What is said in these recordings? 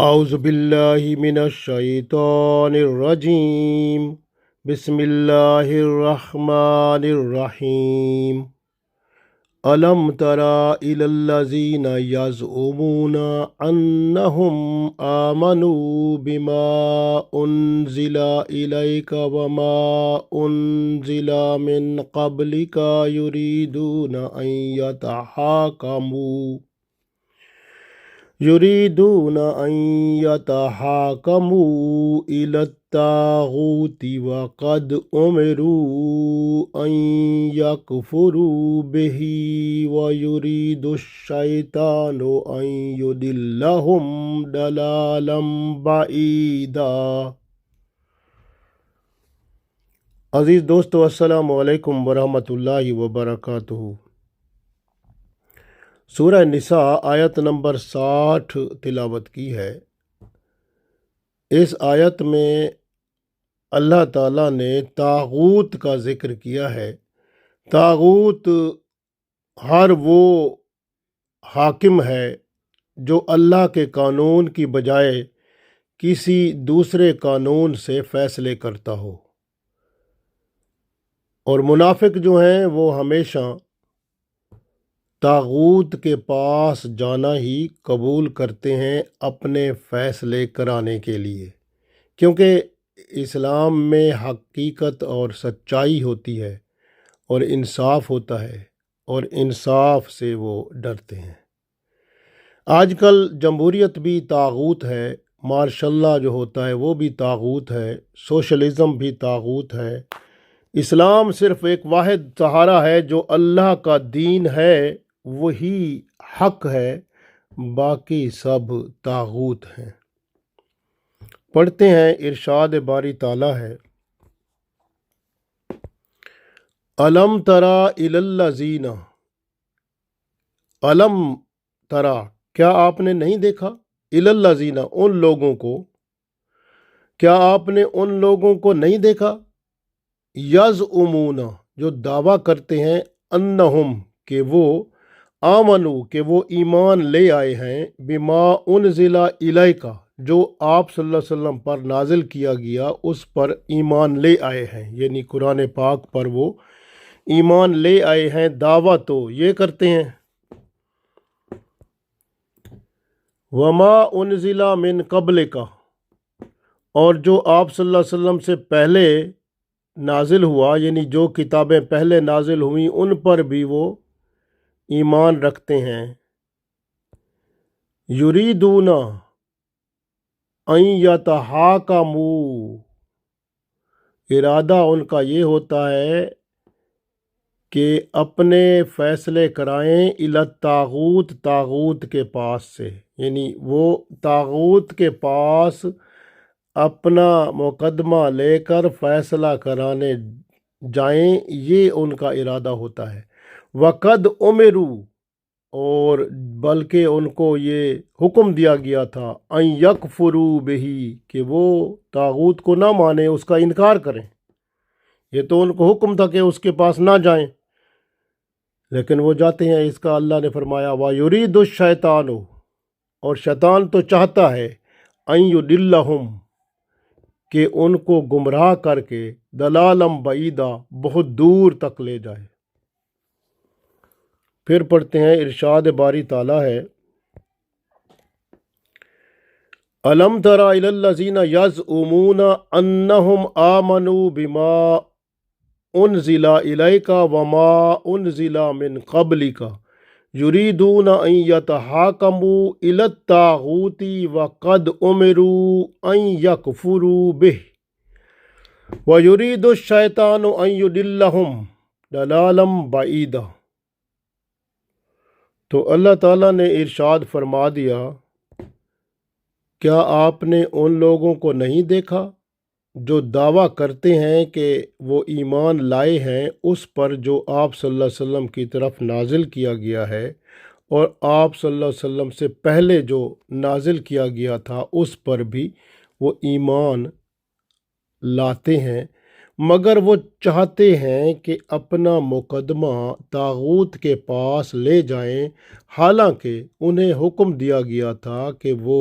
اعوذ باللہ من الشیطان الرجیم بسم اللہ الرحمن الرحیم الم تر الی الذین یزعمون انہم آمنوا بما انزل الیک وما انزل من قبلک یریدون ان يتحاكموا إلى الطاغوت وقد أمروا أن يكفروا به ويريد الشيطان أن يضلهم ضلالا بعيدا۔ عزیز دوستو، السلام علیکم ورحمۃ اللہ وبرکاتہ۔ سورہ نساء آیت نمبر 60 تلاوت کی ہے۔ اس آیت میں اللہ تعالیٰ نے طاغوت کا ذکر کیا ہے۔ طاغوت ہر وہ حاکم ہے جو اللہ کے قانون کی بجائے کسی دوسرے قانون سے فیصلے کرتا ہو، اور منافق جو ہیں وہ ہمیشہ طاغوت کے پاس جانا ہی قبول کرتے ہیں اپنے فیصلے کرانے کے لیے، کیونکہ اسلام میں حقیقت اور سچائی ہوتی ہے اور انصاف ہوتا ہے، اور انصاف سے وہ ڈرتے ہیں۔ آج کل جمہوریت بھی طاغوت ہے، مارشل لا جو ہوتا ہے وہ بھی طاغوت ہے، سوشلزم بھی طاغوت ہے۔ اسلام صرف ایک واحد سہارا ہے جو اللہ کا دین ہے، وہی حق ہے، باقی سب طاغوت ہیں۔ پڑھتے ہیں، ارشاد باری تعالیٰ ہے، الم تری الی الذین، الم تری، کیا آپ نے نہیں دیکھا، الی الذین، ان لوگوں کو، کیا آپ نے ان لوگوں کو نہیں دیکھا، یزعمون، جو دعویٰ کرتے ہیں، انہم، کہ وہ، آمنو، کہ وہ ایمان لے آئے ہیں، بما انزل الیک، جو آپ صلی اللہ علیہ وسلم پر نازل کیا گیا اس پر ایمان لے آئے ہیں، یعنی قرآن پاک پر وہ ایمان لے آئے ہیں۔ دعویٰ تو یہ کرتے ہیں، وما انزل من قبلک، اور جو آپ صلی اللہ علیہ وسلم سے پہلے نازل ہوا، یعنی جو کتابیں پہلے نازل ہوئیں ان پر بھی وہ ایمان رکھتے ہیں۔ یریدون ان یتحاکموا، ارادہ ان کا یہ ہوتا ہے کہ اپنے فیصلے کرائیں، الی الطاغوت، طاغوت کے پاس سے، یعنی وہ طاغوت کے پاس اپنا مقدمہ لے کر فیصلہ کرانے جائیں، یہ ان کا ارادہ ہوتا ہے۔ وقد امروا، اور بلکہ ان کو یہ حکم دیا گیا تھا، ان یکفروا بہ، کہ وہ طاغوت کو نہ مانیں، اس کا انکار کریں۔ یہ تو ان کو حکم تھا کہ اس کے پاس نہ جائیں، لیکن وہ جاتے ہیں۔ اس کا اللہ نے فرمایا، وَيُرِيدُ الشَّيْطَانُ، اور شیطان تو چاہتا ہے، ان یضلہم، کہ ان کو گمراہ کر کے، ضلالًا بعیدا، بہت دور تک لے جائے۔ پھر پڑھتے ہیں، ارشاد باری تعالیٰ ہے، الم تر الی الذین یزعمون انہم آمنوا بما انزل الیک وما انزل من قبلک یریدون ان یتحاکموا الی الطاغوت وقد امروا ان یکفروا بہ ویرید الشیطان ان یضلہم ضلالا بعیدا۔ تو اللہ تعالیٰ نے ارشاد فرما دیا، کیا آپ نے ان لوگوں کو نہیں دیکھا جو دعویٰ کرتے ہیں کہ وہ ایمان لائے ہیں اس پر جو آپ صلی اللہ علیہ وسلم کی طرف نازل کیا گیا ہے، اور آپ صلی اللہ علیہ وسلم سے پہلے جو نازل کیا گیا تھا اس پر بھی وہ ایمان لاتے ہیں، مگر وہ چاہتے ہیں کہ اپنا مقدمہ طاغوت کے پاس لے جائیں، حالانکہ انہیں حکم دیا گیا تھا کہ وہ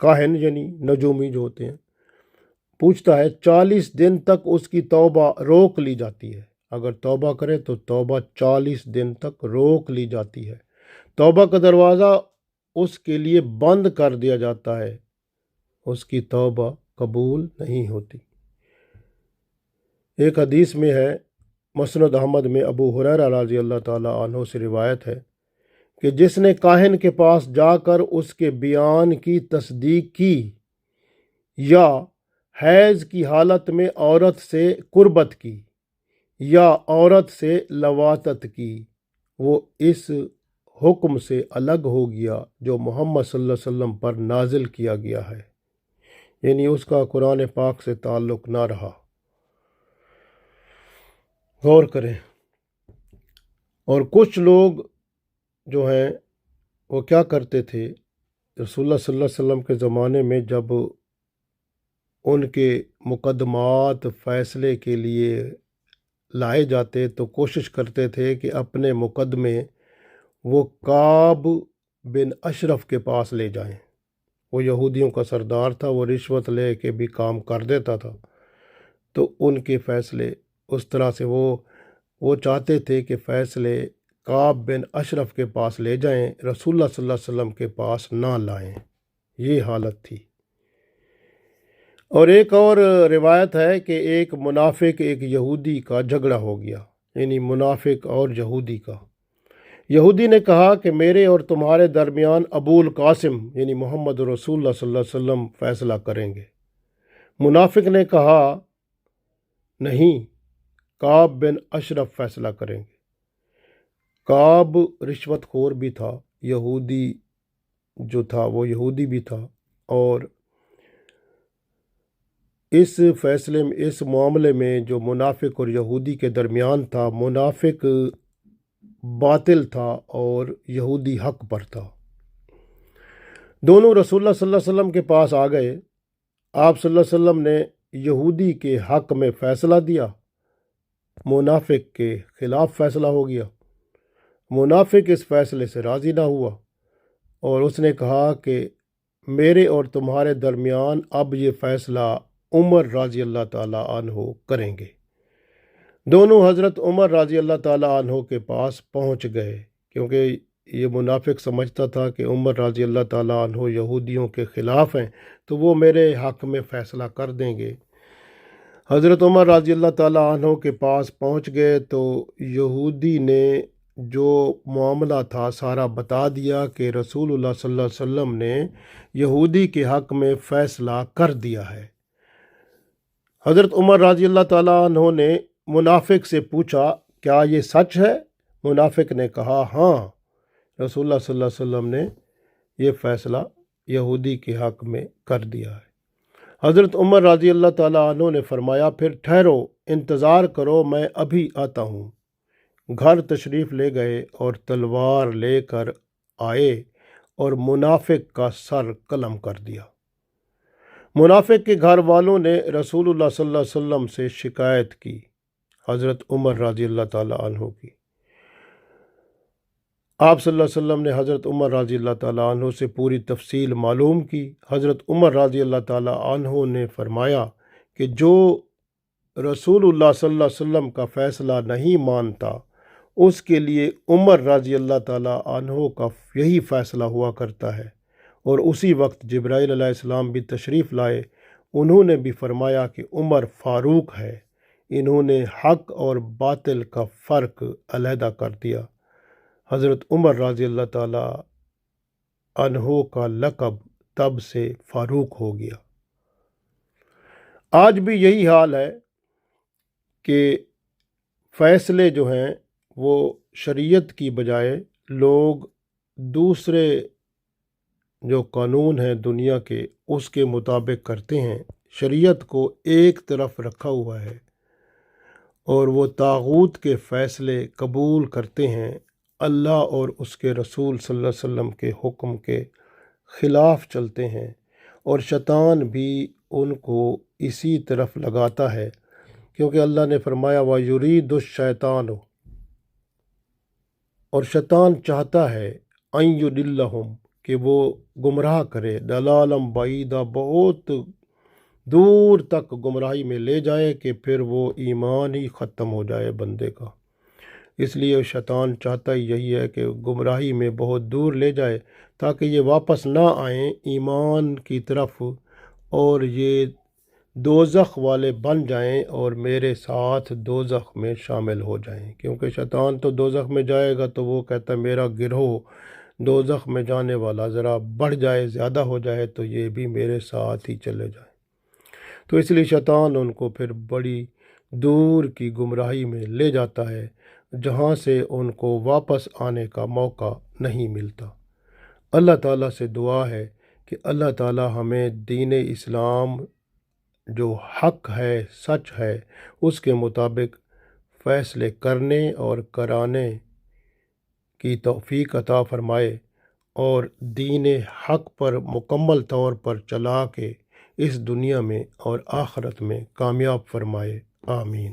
کاہن یعنی نجومی جو ہوتے ہیں، پوچھتا ہے 40 دن تک اس کی توبہ روک لی جاتی ہے۔ اگر توبہ کرے تو توبہ 40 دن تک روک لی جاتی ہے، توبہ کا دروازہ اس کے لیے بند کر دیا جاتا ہے، اس کی توبہ قبول نہیں ہوتی۔ ایک حدیث میں ہے، مسند احمد میں ابو ہریرہ رضی اللہ تعالیٰ عنہ سے روایت ہے کہ جس نے کاہن کے پاس جا کر اس کے بیان کی تصدیق کی یا حیض کی حالت میں عورت سے قربت کی یا عورت سے لواطت کی، وہ اس حکم سے الگ ہو گیا جو محمد صلی اللہ علیہ وسلم پر نازل کیا گیا ہے، یعنی اس کا قرآن پاک سے تعلق نہ رہا۔ غور کریں۔ اور کچھ لوگ جو ہیں وہ کیا کرتے تھے، رسول اللہ صلی اللہ علیہ وسلم کے زمانے میں جب ان کے مقدمات فیصلے کے لیے لائے جاتے تو کوشش کرتے تھے کہ اپنے مقدمے وہ کعب بن اشرف کے پاس لے جائیں۔ وہ یہودیوں کا سردار تھا، وہ رشوت لے کے بھی کام کر دیتا تھا، تو ان کے فیصلے اس طرح سے وہ چاہتے تھے کہ فیصلے کعب بن اشرف کے پاس لے جائیں، رسول اللہ صلی اللہ علیہ وسلم کے پاس نہ لائیں۔ یہ حالت تھی۔ اور ایک اور روایت ہے کہ ایک منافق ایک یہودی کا جھگڑا ہو گیا، یعنی منافق اور یہودی کا۔ یہودی نے کہا کہ میرے اور تمہارے درمیان ابو القاسم یعنی محمد رسول اللہ صلی اللہ علیہ وسلم فیصلہ کریں گے۔ منافق نے کہا نہیں، کعب بن اشرف فیصلہ کریں گے۔ کعب رشوت خور بھی تھا، یہودی جو تھا وہ یہودی بھی تھا، اور اس فیصلے میں، اس معاملے میں جو منافق اور یہودی کے درمیان تھا، منافق باطل تھا اور یہودی حق پر تھا۔ دونوں رسول اللہ صلی اللہ علیہ وسلم کے پاس آ گئے۔ آپ صلی اللہ علیہ وسلم نے یہودی کے حق میں فیصلہ دیا، منافق کے خلاف فیصلہ ہو گیا۔ منافق اس فیصلے سے راضی نہ ہوا اور اس نے کہا کہ میرے اور تمہارے درمیان اب یہ فیصلہ عمر رضی اللہ تعالیٰ عنہ کریں گے۔ دونوں حضرت عمر رضی اللہ تعالیٰ عنہ کے پاس پہنچ گئے، کیونکہ یہ منافق سمجھتا تھا کہ عمر رضی اللہ تعالیٰ عنہ یہودیوں کے خلاف ہیں تو وہ میرے حق میں فیصلہ کر دیں گے۔ حضرت عمر رضی اللہ تعالیٰ عنہ کے پاس پہنچ گئے تو یہودی نے جو معاملہ تھا سارا بتا دیا کہ رسول اللہ صلی اللہ علیہ وسلم نے یہودی کے حق میں فیصلہ کر دیا ہے۔ حضرت عمر رضی اللہ تعالیٰ عنہ نے منافق سے پوچھا کیا یہ سچ ہے؟ منافق نے کہا ہاں، رسول اللہ صلی اللہ علیہ وسلم نے یہ فیصلہ یہودی کے حق میں کر دیا ہے۔ حضرت عمر رضی اللہ تعالیٰ عنہ نے فرمایا پھر ٹھہرو، انتظار کرو، میں ابھی آتا ہوں۔ گھر تشریف لے گئے اور تلوار لے کر آئے اور منافق کا سر قلم کر دیا۔ منافق کے گھر والوں نے رسول اللہ صلی اللہ علیہ وسلم سے شکایت کی، حضرت عمر رضی اللہ تعالیٰ عنہ کی۔ آپ صلی اللہ علیہ وسلم نے حضرت عمر رضی اللہ تعالیٰ عنہ سے پوری تفصیل معلوم کی۔ حضرت عمر رضی اللہ تعالیٰ عنہ نے فرمایا کہ جو رسول اللہ صلی اللہ علیہ وسلم کا فیصلہ نہیں مانتا اس کے لیے عمر رضی اللہ تعالیٰ عنہ کا یہی فیصلہ ہوا کرتا ہے۔ اور اسی وقت جبرائیل علیہ السلام بھی تشریف لائے، انہوں نے بھی فرمایا کہ عمر فاروق ہے، انہوں نے حق اور باطل کا فرق علیحدہ کر دیا۔ حضرت عمر رضی اللہ تعالیٰ عنہ کا لقب تب سے فاروق ہو گیا۔ آج بھی یہی حال ہے کہ فیصلے جو ہیں وہ شریعت کی بجائے لوگ دوسرے جو قانون ہیں دنیا کے اس کے مطابق کرتے ہیں، شریعت کو ایک طرف رکھا ہوا ہے اور وہ طاغوت کے فیصلے قبول کرتے ہیں، اللہ اور اس کے رسول صلی اللہ علیہ وسلم کے حکم کے خلاف چلتے ہیں، اور شیطان بھی ان کو اسی طرف لگاتا ہے، کیونکہ اللہ نے فرمایا وَيُرِيدُ الشَّيْطَانُ، اور شیطان چاہتا ہے أَن يُضِلَّهُمْ، کہ وہ گمراہ کرے، دلالم بعیدہ، بہت دور تک گمراہی میں لے جائے کہ پھر وہ ایمان ہی ختم ہو جائے بندے کا۔ اس لیے شیطان چاہتا ہی یہی ہے کہ گمراہی میں بہت دور لے جائے تاکہ یہ واپس نہ آئیں ایمان کی طرف اور یہ دوزخ والے بن جائیں اور میرے ساتھ دوزخ میں شامل ہو جائیں، کیونکہ شیطان تو دوزخ میں جائے گا تو وہ کہتا ہے میرا گروہ دوزخ میں جانے والا ذرا بڑھ جائے، زیادہ ہو جائے تو یہ بھی میرے ساتھ ہی چلے جائیں۔ تو اس لیے شیطان ان کو پھر بڑی دور کی گمراہی میں لے جاتا ہے جہاں سے ان کو واپس آنے کا موقع نہیں ملتا۔ اللہ تعالیٰ سے دعا ہے کہ اللہ تعالیٰ ہمیں دین اسلام جو حق ہے، سچ ہے، اس کے مطابق فیصلے کرنے اور کرانے کی توفیق عطا فرمائے اور دین حق پر مکمل طور پر چلا کے اس دنیا میں اور آخرت میں کامیاب فرمائے۔ آمین۔